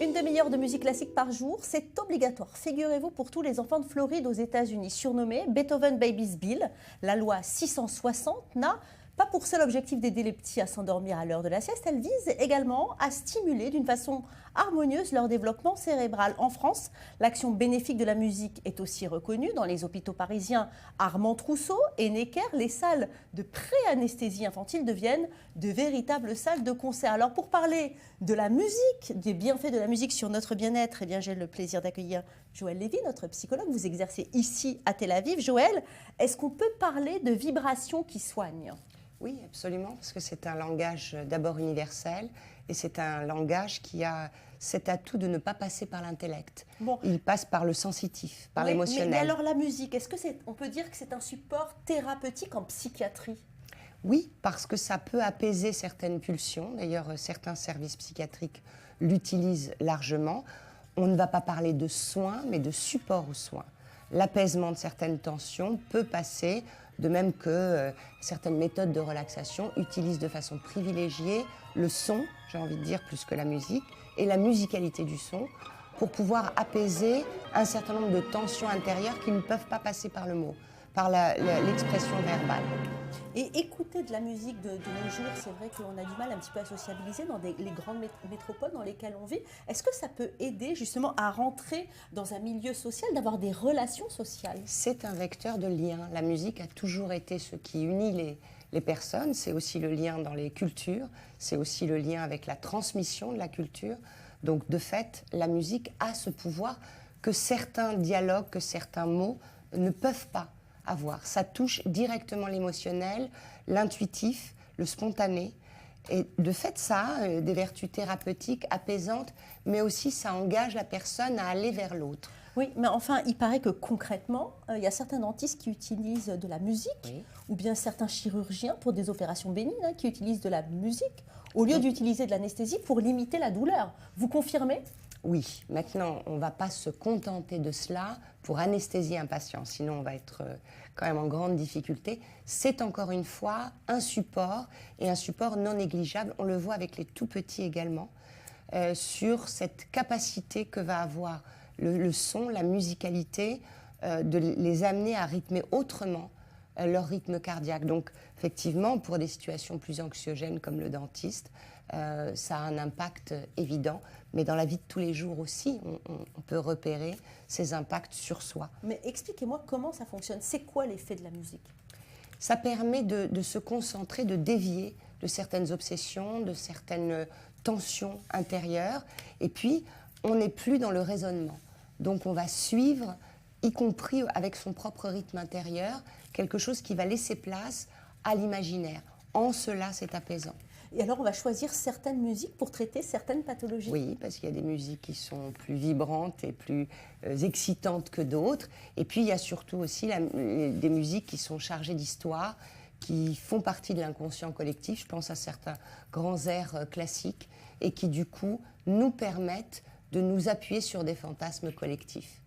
Une demi-heure de musique classique par jour, c'est obligatoire, figurez-vous, pour tous les enfants de Floride aux États-Unis. Surnommé Beethoven Baby's Bill, la loi 660 n'a pas pour seul objectif d'aider les petits à s'endormir à l'heure de la sieste, elle vise également à stimuler d'une façon harmonieuse leur développement cérébral. En France, l'action bénéfique de la musique est aussi reconnue. Dans les hôpitaux parisiens Armand Trousseau et Necker, les salles de pré-anesthésie infantile deviennent de véritables salles de concert. Alors pour parler de la musique, des bienfaits de la musique sur notre bien-être, eh bien j'ai le plaisir d'accueillir Joël Lévy, notre psychologue. Vous exercez ici à Tel Aviv. Joël, est-ce qu'on peut parler de vibrations qui soignent ? Oui, absolument, parce que c'est un langage d'abord universel et c'est un langage qui a cet atout de ne pas passer par l'intellect. Bon. Il passe par le sensitif, par l'émotionnel. Mais alors la musique, est-ce que on peut dire que c'est un support thérapeutique en psychiatrie ? Oui, parce que ça peut apaiser certaines pulsions. D'ailleurs, certains services psychiatriques l'utilisent largement. On ne va pas parler de soins, mais de support aux soins. L'apaisement de certaines tensions peut passer, de même que certaines méthodes de relaxation utilisent de façon privilégiée le son, j'ai envie de dire plus que la musique, et la musicalité du son pour pouvoir apaiser un certain nombre de tensions intérieures qui ne peuvent pas passer par le mot, par l'expression verbale. Et écouter de la musique de nos jours, c'est vrai qu'on a du mal un petit peu à sociabiliser dans les grandes métropoles dans lesquelles on vit. Est-ce que ça peut aider justement à rentrer dans un milieu social, d'avoir des relations sociales ? C'est un vecteur de lien. La musique a toujours été ce qui unit les personnes. C'est aussi le lien dans les cultures. C'est aussi le lien avec la transmission de la culture. Donc de fait, la musique a ce pouvoir que certains dialogues, que certains mots ne peuvent pas avoir. Ça touche directement l'émotionnel, l'intuitif, le spontané. Et de fait, ça a des vertus thérapeutiques, apaisantes, mais aussi ça engage la personne à aller vers l'autre. Oui, mais enfin, il paraît que concrètement, il y a certains dentistes qui utilisent de la musique, oui, ou bien certains chirurgiens pour des opérations bénignes qui utilisent de la musique au lieu d'utiliser de l'anesthésie pour limiter la douleur. Vous confirmez ? Oui, maintenant, on ne va pas se contenter de cela pour anesthésier un patient, sinon on va être quand même en grande difficulté. C'est encore une fois un support, et un support non négligeable, on le voit avec les tout-petits également, sur cette capacité que va avoir le son, la musicalité, de les amener à rythmer autrement leur rythme cardiaque. Donc, effectivement, pour des situations plus anxiogènes comme le dentiste, ça a un impact évident. Mais dans la vie de tous les jours aussi, on peut repérer ces impacts sur soi. Mais expliquez-moi comment ça fonctionne. C'est quoi l'effet de la musique ? Ça permet de se concentrer, de dévier de certaines obsessions, de certaines tensions intérieures. Et puis, on n'est plus dans le raisonnement. Donc, on va suivre, y compris avec son propre rythme intérieur, quelque chose qui va laisser place à l'imaginaire. En cela, c'est apaisant. Et alors, on va choisir certaines musiques pour traiter certaines pathologies ? Oui, parce qu'il y a des musiques qui sont plus vibrantes et plus excitantes que d'autres. Et puis, il y a surtout aussi des musiques qui sont chargées d'histoire, qui font partie de l'inconscient collectif. Je pense à certains grands airs classiques et qui, du coup, nous permettent de nous appuyer sur des fantasmes collectifs.